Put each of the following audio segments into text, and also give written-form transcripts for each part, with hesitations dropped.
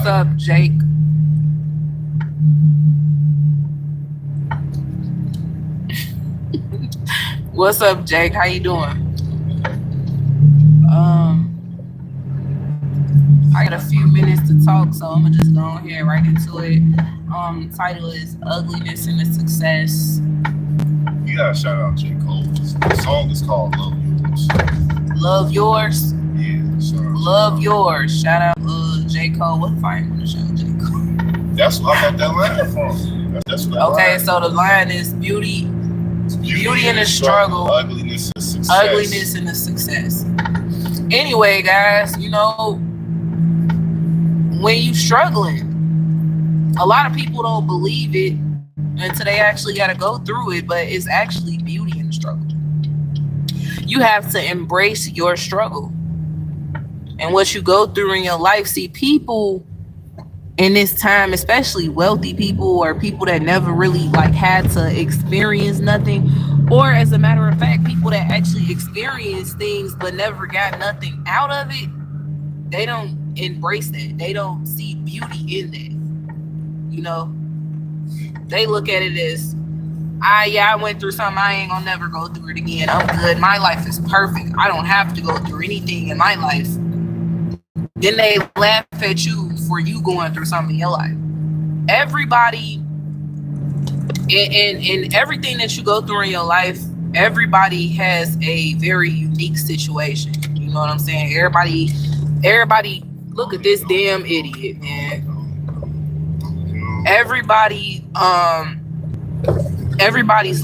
What's up, Jake? What's up, Jake? How you doing? I got a few minutes to talk, so I'm gonna just go ahead right into it. The title is Ugliness and the Success. You gotta shout out J. Cole. The song is called Love Yours. Love Yours? Yeah, shout out. Love Yours. Shout out J. Cole. What if I ain't gonna shout out J. Cole? That's what I got that line from. That's what Okay, line. so the line is beauty and the struggle, ugliness and success. ugliness and the success. Anyway, guys, when you struggling, a lot of people don't believe it until they actually got to go through it, but it's actually beauty in the struggle. You have to embrace your struggle and what you go through in your life. See, people in this time, especially wealthy people or people that never really had to experience nothing, or as a matter of fact, people that actually experience things but never got nothing out of it, they don't embrace that. They don't see beauty in that. They look at it as, I went through something, I ain't gonna never go through it again. I'm good. My life is perfect. I don't have to go through anything in my life. Then they laugh at you for you going through something in your life. Everybody, in everything that you go through in your life, everybody has a very unique situation. You know what I'm saying? Everybody, look at this damn idiot, man. Everybody's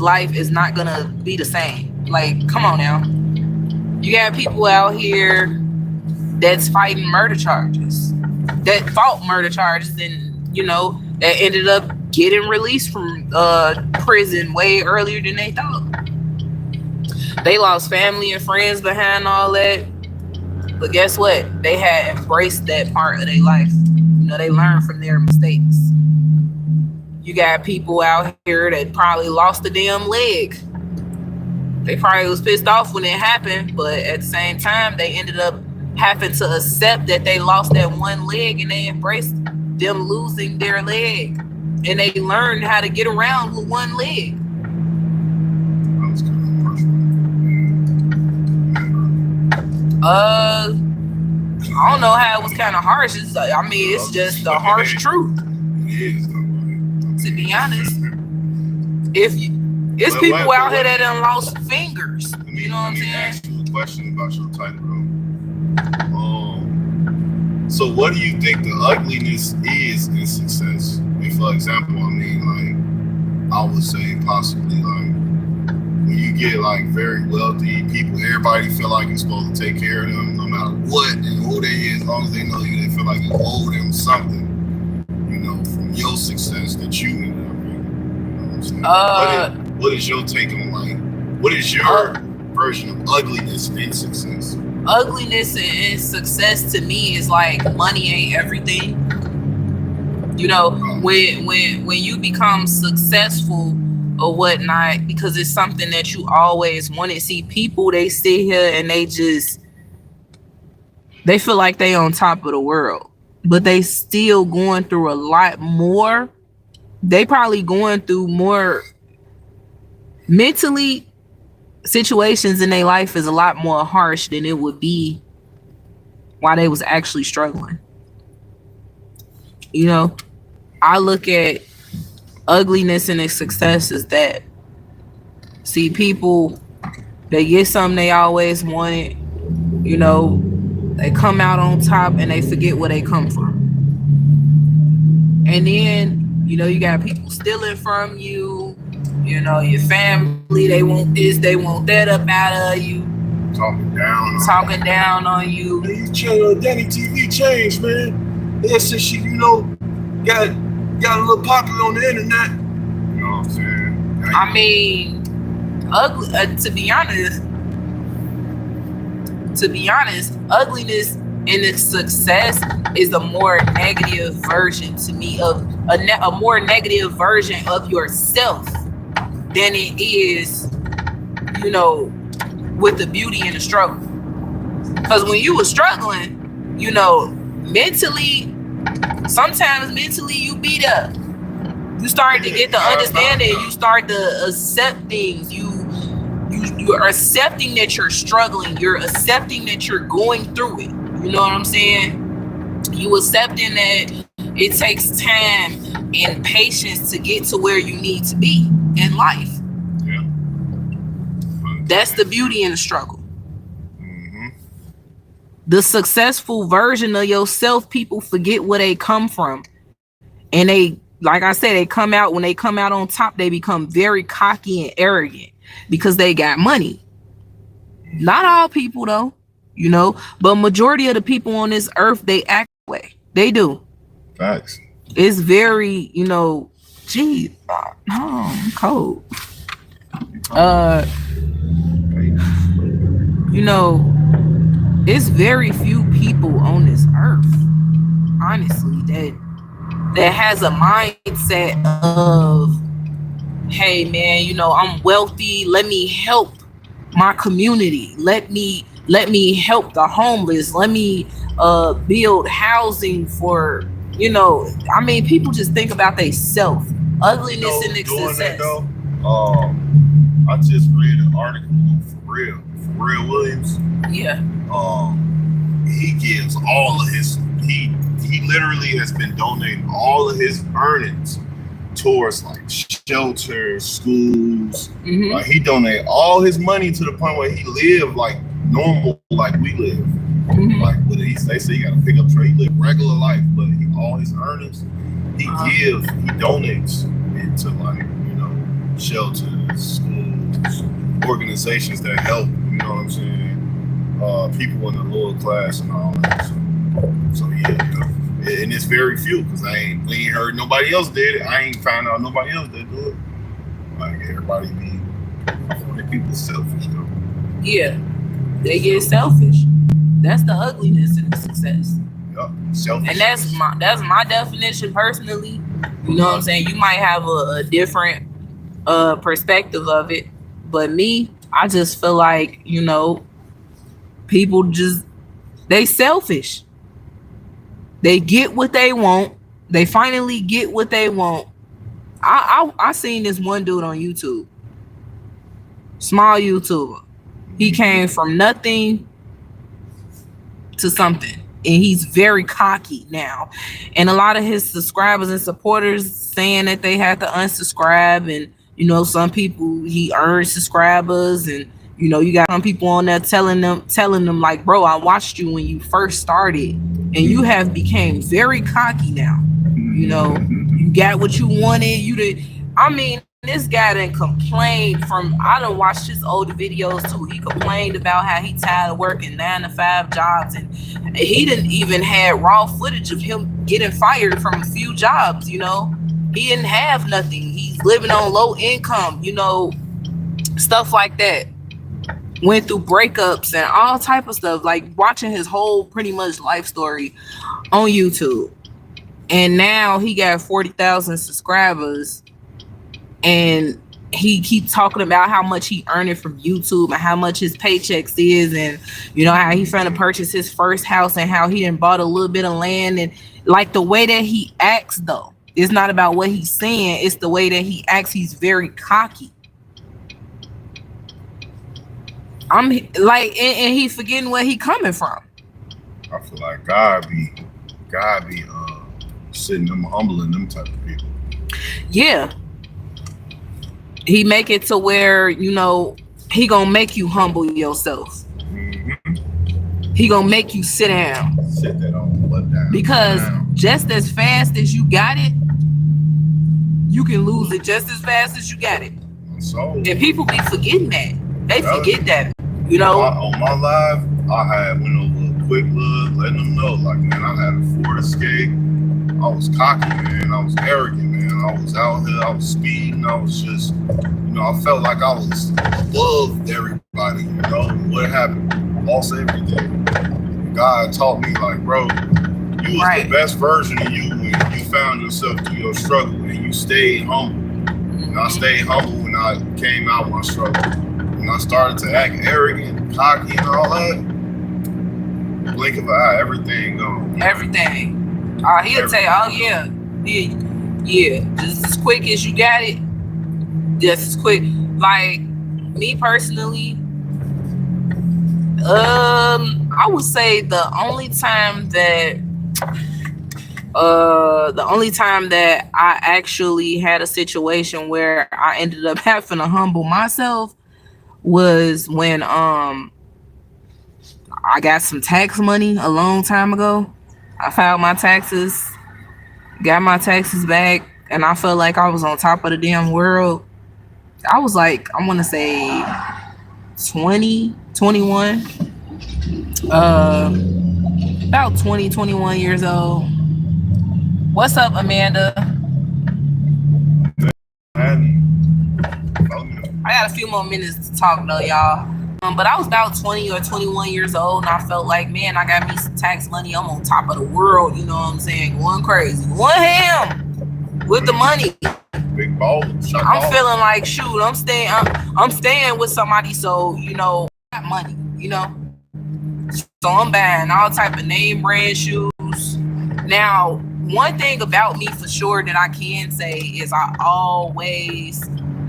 life is not gonna be the same. Come on now. You got people out here that's fighting murder charges, that fought murder charges, and that ended up getting released from prison way earlier than they thought. They lost family and friends behind all that, but guess what? They had embraced that part of their life. They learned from their mistakes. You got people out here that probably lost a damn leg. They probably was pissed off when it happened, but at the same time, they ended up having to accept that they lost that one leg, and they embraced them losing their leg, and they learned how to get around with one leg. I don't know how it was kind of harsh. It's just the harsh truth. To be honest, it's people out here that done lost fingers. You know what I'm saying? Ask you a question about your title, bro. So what do you think the ugliness is in success? For example, I would say possibly when you get very wealthy people, everybody feel like you're supposed to take care of them no matter what and who they is. As long as they know you, they feel like you owe them something, from your success that you ended up with. You know what I'm saying? What is your take on what is your version of ugliness in success? Ugliness and success to me is money ain't everything. When you become successful or whatnot, because it's something that you always wanted. See, people, they sit here and they feel like they on top of the world, but they still going through a lot more. They probably going through more mentally. Situations in their life is a lot more harsh than it would be while they was actually struggling. I look at ugliness and its success as that. See, people, they get something they always wanted, they come out on top and they forget where they come from. And then, you got people stealing from you. Your family, they want this, they want that up out of you. Talking down on you. Hey, Danny TV changed, man. Yeah, since she, got a little popular on the internet. You know what I'm saying? Ugly. To be honest, ugliness and its success is a more negative version to me of a more negative version of yourself than it is, with the beauty and the struggle. Because when you were struggling, mentally, Sometimes mentally you beat up. You start to get the understanding. You start to accept things. You are accepting that you're struggling. You're accepting that you're going through it. You know what I'm saying? You accepting that it takes time and patience to get to where you need to be in life. Yeah. That's the beauty in the struggle. Mm-hmm. The successful version of yourself, people forget where they come from. And they, like I said, when they come out on top, they become very cocky and arrogant because they got money. Not all people though, you know, but majority of the people on this earth, they act that way. They do. Facts. It's very, you know, gee, I'm cold. You know, it's very few people on this earth, honestly, that has a mindset of, hey man, you know, I'm wealthy, let me help my community, let me help the homeless, let me build housing for, you know, I mean, people just think about they self. Ugliness and success. Though, I just read an article on Pharrell Williams. Yeah. He gives all of his, he literally has been donating all of his earnings towards like shelters, schools. Mm-hmm. Like he donated all his money to the point where he lived like normal, like we live. Mm-hmm. Like what they say, you gotta pick up trade, live regular life, but all his earnings, he donates into like, you know, shelters, schools, organizations that help. You know what I'm saying? People in the lower class and all that. So yeah, you know. And it's very few because we ain't heard nobody else did it. I ain't found out nobody else did do it. Like everybody people selfish though. Yeah, they get selfish. That's the ugliness in the success. Yep, selfish. And that's my definition personally. You know what I'm saying? You might have a different perspective of it, but me, I just feel like, you know, people they selfish. They get what they want. They finally get what they want. I seen this one dude on YouTube. Small YouTuber. He came from nothing to something. And he's very cocky now. And a lot of his subscribers and supporters saying that they had to unsubscribe. And, you know, some people, he earned subscribers. And, you know, you got some people on there telling them like, bro, I watched you when you first started. And you have became very cocky now. You know, you got what you wanted. I mean, this guy done complained I done watched his older videos too. He complained about how he tired of working 9-to-5 jobs, and he didn't even have raw footage of him getting fired from a few jobs. You know, he didn't have nothing. He's living on low income. You know, stuff like that. Went through breakups and all type of stuff. Like watching his whole pretty much life story on YouTube, and now he got 40,000 subscribers. And he keep talking about how much he earning from YouTube and how much his paychecks is, and you know how he trying to purchase his first house and how he done bought a little bit of land. And like the way that he acts though, it's not about what he's saying, it's the way that he acts. He's very cocky. I'm like, and he forgetting where he coming from. I feel like God be sitting them humbling them type of people. Yeah. He make it to where, you know, he gonna make you humble yourself. Mm-hmm. He gonna make you sit down. Sit that on butt down. Because just as fast as you got it, you can lose it just as fast as you got it. So, and people be forgetting that. They forget that. You know, on my live, I had went over a quick look, letting them know, like, man, I had a Ford Escape. I was cocky, man. I was arrogant, man. I was out here. I was speeding. I was just, you know, I felt like I was above everybody. You know, and what happened? I lost everything. God taught me, like, bro, you was the best version of you when you found yourself through your struggle and you stayed humble. And I stayed humble when I came out of my struggle. When I started to act arrogant, cocky, and all that, blink of an eye, everything gone. Everything. He'll say, oh yeah, yeah, yeah, just as quick as you got it, just as quick. Like me personally, I would say the only time that I actually had a situation where I ended up having to humble myself was when I got some tax money a long time ago. I filed my taxes, got my taxes back, and I felt like I was on top of the damn world. I was like, I want to say 20, 21, uh, about 20, 21 years old. What's up, Amanda? And I got a few more minutes to talk though, y'all. But I was about 20 or 21 years old, and I felt like, man, I got me some tax money. I'm on top of the world. You know what I'm saying? Going crazy, going ham with the money. big ball. I'm feeling like, shoot, I'm staying with somebody, so I got money. So I'm buying all type of name brand shoes. Now, one thing about me for sure that I can say is I always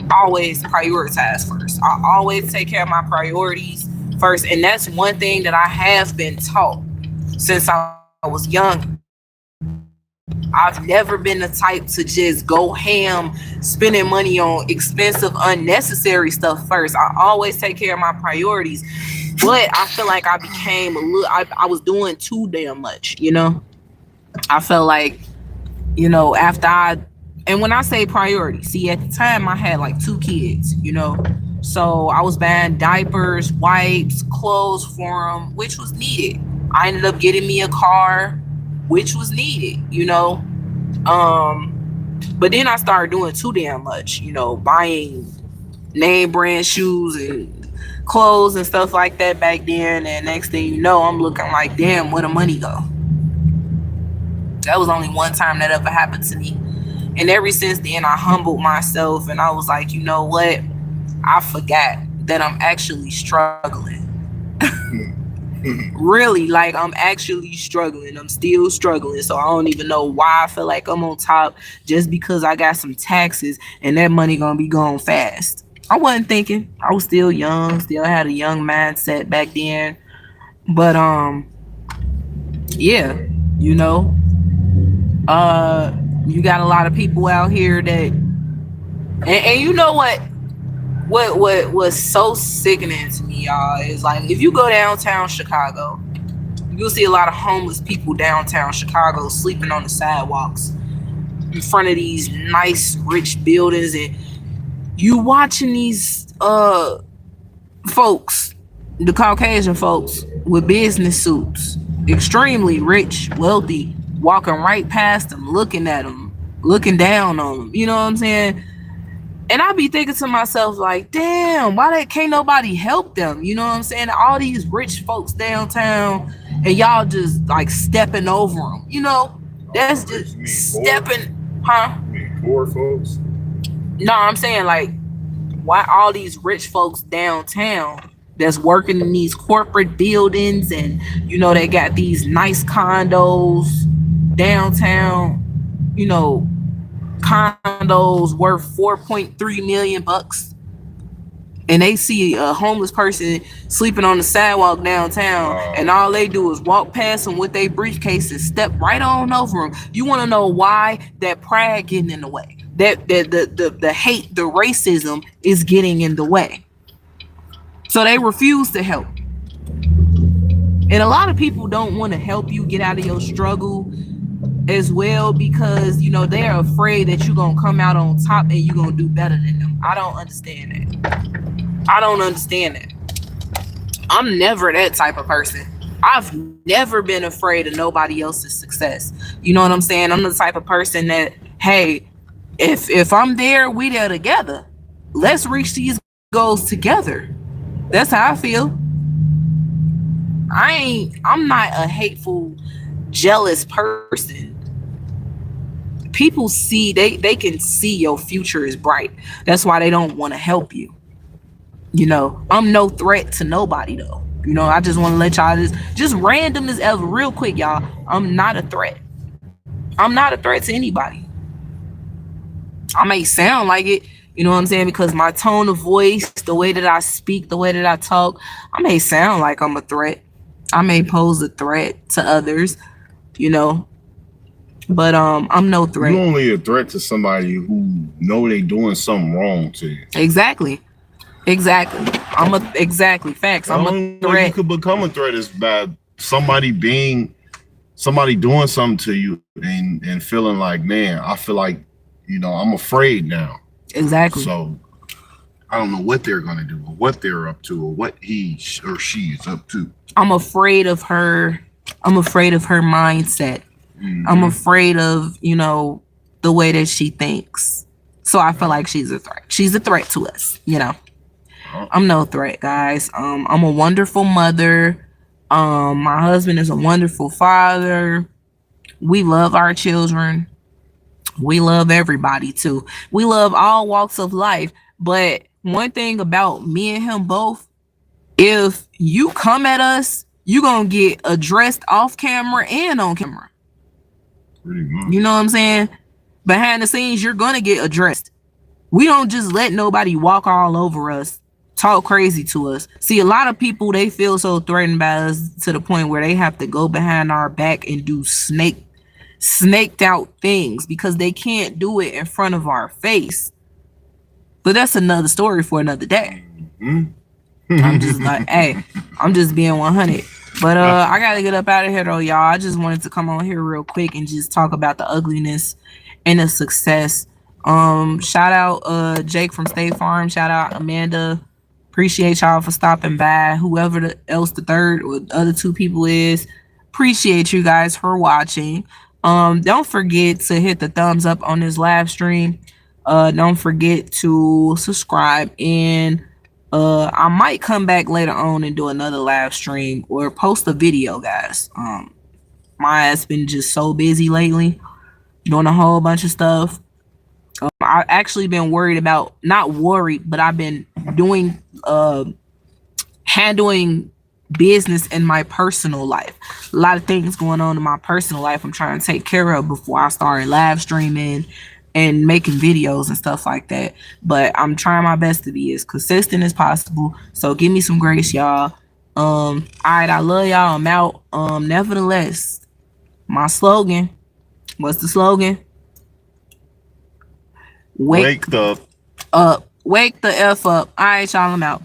prioritize first. I always take care of my priorities first, and that's one thing that I have been taught since I was young. I've never been the type to just go ham spending money on expensive unnecessary stuff first. I always take care of my priorities, but I feel like I became I was doing too damn much. I felt like, after and when I say priority, see, at the time I had like 2 kids, so I was buying diapers, wipes, clothes for them, which was needed. I ended up getting me a car, which was needed, but then I started doing too damn much, buying name brand shoes and clothes and stuff like that back then, and next thing you know, I'm looking like, damn, where the money go? That was only one time that ever happened to me. And ever since then, I humbled myself and I was like, you know what? I forgot that I'm actually struggling. Really, like, I'm actually struggling. I'm still struggling. So I don't even know why I feel like I'm on top just because I got some taxes and that money gonna be gone fast. I wasn't thinking. I was still young, still had a young mindset back then. But yeah, you got a lot of people out here that, and you know what was so sickening to me, y'all, is like, if you go downtown Chicago, you'll see a lot of homeless people downtown Chicago sleeping on the sidewalks in front of these nice rich buildings, and you watching these folks, the Caucasian folks with business suits, extremely rich, wealthy, walking right past them, looking at them, looking down on them. You know what I'm saying? And I be thinking to myself, like, damn, why can't nobody help them? You know what I'm saying? All these rich folks downtown, and y'all just like stepping over them. That's just stepping, huh? Poor folks. No, I'm saying, like, why all these rich folks downtown that's working in these corporate buildings, and they got these nice condos downtown, condos worth 4.3 million bucks, and they see a homeless person sleeping on the sidewalk downtown, and all they do is walk past them with their briefcase and step right on over them. You want to know why? That pride getting in the way, that the hate, the racism is getting in the way, so they refuse to help. And a lot of people don't want to help you get out of your struggle as well, because they're afraid that you're gonna come out on top and you're gonna do better than them. I don't understand that. I'm never that type of person. I've never been afraid of nobody else's success. You know what I'm saying? I'm the type of person that, hey, if I'm there, we there together. Let's reach these goals together. That's how I feel. I'm not a hateful, jealous person. People see, they can see your future is bright. That's why they don't want to help you. I'm no threat to nobody though. I just want to let y'all, just random as ever, real quick, y'all. I'm not a threat. I'm not a threat to anybody. I may sound like it, you know what I'm saying? Because my tone of voice, the way that I speak, the way that I talk, I may sound like I'm a threat. I may pose a threat to others, you know, but I'm no You threat. only a threat to somebody who know they doing something wrong to you. Exactly. Exactly. Exactly facts. The I'm a only way you threat. could become a threat is by somebody doing something to you and feeling like, man, I feel like, I'm afraid now. Exactly. So I don't know what they're gonna do or what they're up to or what he or she is up to. I'm afraid of her. I'm afraid of her mindset. I'm afraid of, the way that she thinks. So I feel like she's a threat. She's a threat to us, I'm no threat, guys. I'm a wonderful mother. My husband is a wonderful father. We love our children. We love everybody too. We love all walks of life. But one thing about me and him both, if you come at us, you gonna get addressed off camera and on camera. Pretty much. You know what I'm saying? Behind the scenes, you're gonna get addressed. We don't just let nobody walk all over us, talk crazy to us. See, a lot of people, they feel so threatened by us to the point where they have to go behind our back and do snaked out things because they can't do it in front of our face. But that's another story for another day. I'm just like, hey, I'm just being 100. But I gotta get up out of here though, y'all. I just wanted to come on here real quick and just talk about the ugliness and the success. Shout out Jake from State Farm. Shout out Amanda. Appreciate y'all for stopping by. Whoever else the third or the other two people is, appreciate you guys for watching. Don't forget to hit the thumbs up on this live stream. Don't forget to subscribe, and I might come back later on and do another live stream or post a video, guys. My ass been just so busy lately, doing a whole bunch of stuff. I've actually been worried about, not worried, but I've been doing handling business in my personal life. A lot of things going on in my personal life I'm trying to take care of before I start live streaming and making videos and stuff like that. But I'm trying my best to be as consistent as possible. So give me some grace, y'all. All right, I love y'all. I'm out. Nevertheless, my slogan. What's the slogan? Wake the up. Wake the F up. All right, y'all, I'm out.